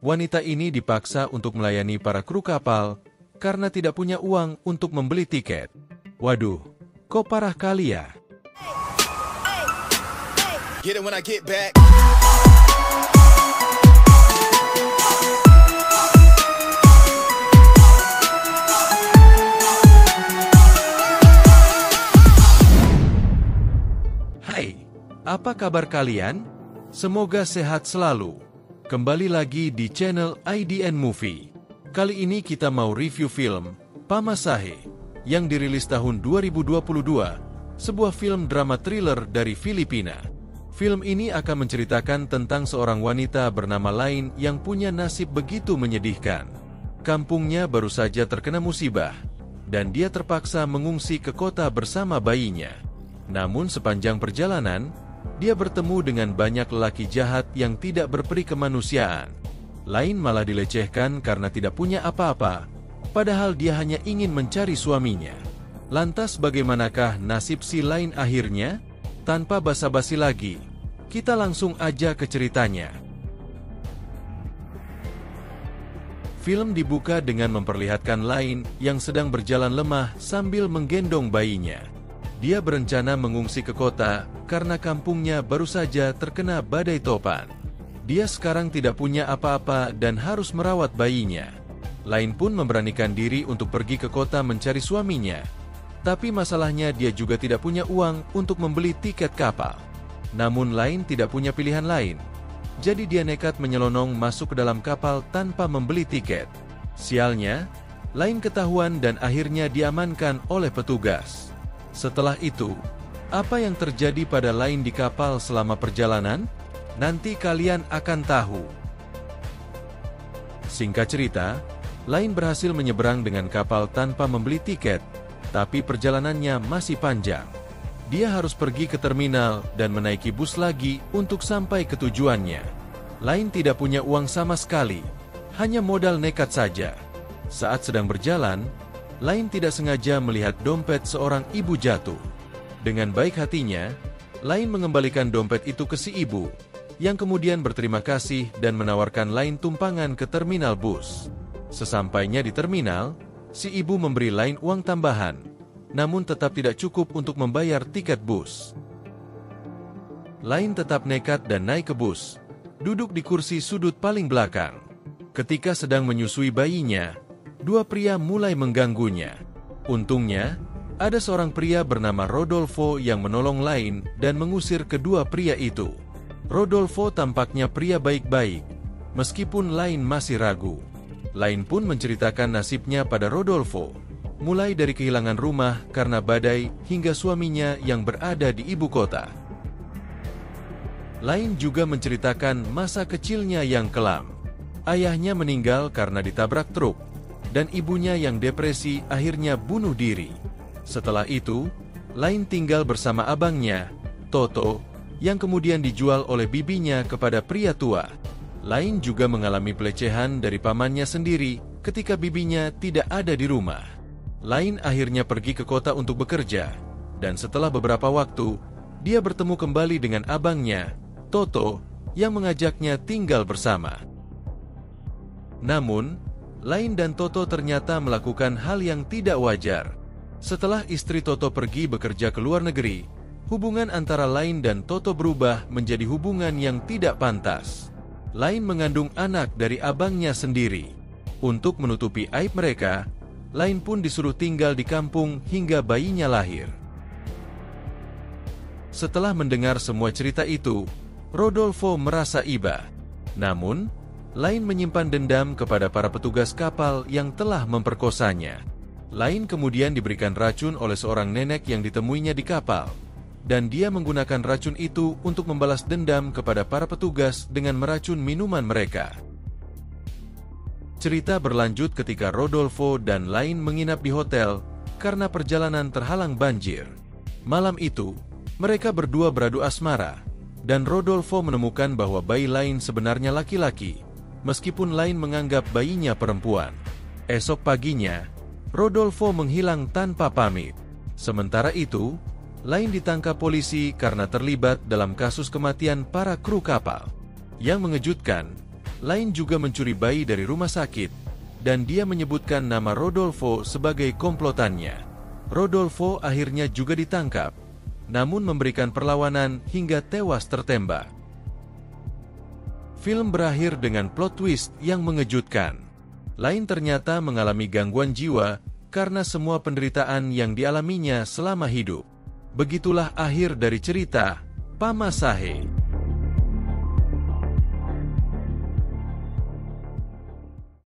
Wanita ini dipaksa untuk melayani para kru kapal karena tidak punya uang untuk membeli tiket. Waduh, kok parah kali ya? Get it when I get back. Hai, apa kabar kalian? Semoga sehat selalu. Kembali lagi di channel IDN Movie. Kali ini kita mau review film Pamasahe yang dirilis tahun 2022, sebuah film drama thriller dari Filipina. Film ini akan menceritakan tentang seorang wanita bernama Lain yang punya nasib begitu menyedihkan. Kampungnya baru saja terkena musibah, dan dia terpaksa mengungsi ke kota bersama bayinya. Namun sepanjang perjalanan, dia bertemu dengan banyak lelaki jahat yang tidak berperi kemanusiaan. Lain malah dilecehkan karena tidak punya apa-apa, padahal dia hanya ingin mencari suaminya. Lantas bagaimanakah nasib si Lain akhirnya? Tanpa basa-basi lagi, kita langsung aja ke ceritanya. Film dibuka dengan memperlihatkan Lain yang sedang berjalan lemah sambil menggendong bayinya. Dia berencana mengungsi ke kota karena kampungnya baru saja terkena badai topan. Dia sekarang tidak punya apa-apa dan harus merawat bayinya. Lain pun memberanikan diri untuk pergi ke kota mencari suaminya. Tapi masalahnya dia juga tidak punya uang untuk membeli tiket kapal. Namun Lain tidak punya pilihan lain. Jadi dia nekat menyelonong masuk ke dalam kapal tanpa membeli tiket. Sialnya, Lain ketahuan dan akhirnya diamankan oleh petugas. Setelah itu, apa yang terjadi pada Lain di kapal selama perjalanan? Nanti kalian akan tahu. Singkat cerita, Lain berhasil menyeberang dengan kapal tanpa membeli tiket, tapi perjalanannya masih panjang. Dia harus pergi ke terminal dan menaiki bus lagi untuk sampai ke tujuannya. Lain tidak punya uang sama sekali, hanya modal nekat saja. Saat sedang berjalan, Lain tidak sengaja melihat dompet seorang ibu jatuh. Dengan baik hatinya, Lain mengembalikan dompet itu ke si ibu, yang kemudian berterima kasih dan menawarkan Lain tumpangan ke terminal bus. Sesampainya di terminal, si ibu memberi Lain uang tambahan, namun tetap tidak cukup untuk membayar tiket bus. Lain tetap nekat dan naik ke bus, duduk di kursi sudut paling belakang. Ketika sedang menyusui bayinya, dua pria mulai mengganggunya. Untungnya, ada seorang pria bernama Rodolfo yang menolong Lain dan mengusir kedua pria itu. Rodolfo tampaknya pria baik-baik, meskipun Lain masih ragu. Lain pun menceritakan nasibnya pada Rodolfo, mulai dari kehilangan rumah karena badai hingga suaminya yang berada di ibu kota. Lain juga menceritakan masa kecilnya yang kelam. Ayahnya meninggal karena ditabrak truk, dan ibunya yang depresi akhirnya bunuh diri. Setelah itu, Lain tinggal bersama abangnya, Toto, yang kemudian dijual oleh bibinya kepada pria tua. Lain juga mengalami pelecehan dari pamannya sendiri ketika bibinya tidak ada di rumah. Lain akhirnya pergi ke kota untuk bekerja, dan setelah beberapa waktu, dia bertemu kembali dengan abangnya, Toto, yang mengajaknya tinggal bersama. Namun, Lain dan Toto ternyata melakukan hal yang tidak wajar. Setelah istri Toto pergi bekerja ke luar negeri, hubungan antara Lain dan Toto berubah menjadi hubungan yang tidak pantas. Lain mengandung anak dari abangnya sendiri. Untuk menutupi aib mereka, Lain pun disuruh tinggal di kampung hingga bayinya lahir. Setelah mendengar semua cerita itu, Rodolfo merasa iba. Namun, Lain menyimpan dendam kepada para petugas kapal yang telah memperkosanya. Lain kemudian diberikan racun oleh seorang nenek yang ditemuinya di kapal, dan dia menggunakan racun itu untuk membalas dendam kepada para petugas dengan meracun minuman mereka. Cerita berlanjut ketika Rodolfo dan Lain menginap di hotel karena perjalanan terhalang banjir. Malam itu, mereka berdua beradu asmara, dan Rodolfo menemukan bahwa bayi Lain sebenarnya laki-laki, meskipun Lain menganggap bayinya perempuan. Esok paginya, Rodolfo menghilang tanpa pamit. Sementara itu, Lain ditangkap polisi karena terlibat dalam kasus kematian para kru kapal. Yang mengejutkan, Lain juga mencuri bayi dari rumah sakit, dan dia menyebutkan nama Rodolfo sebagai komplotannya. Rodolfo akhirnya juga ditangkap, namun memberikan perlawanan hingga tewas tertembak. Film berakhir dengan plot twist yang mengejutkan. Lain ternyata mengalami gangguan jiwa karena semua penderitaan yang dialaminya selama hidup. Begitulah akhir dari cerita Pamasahe.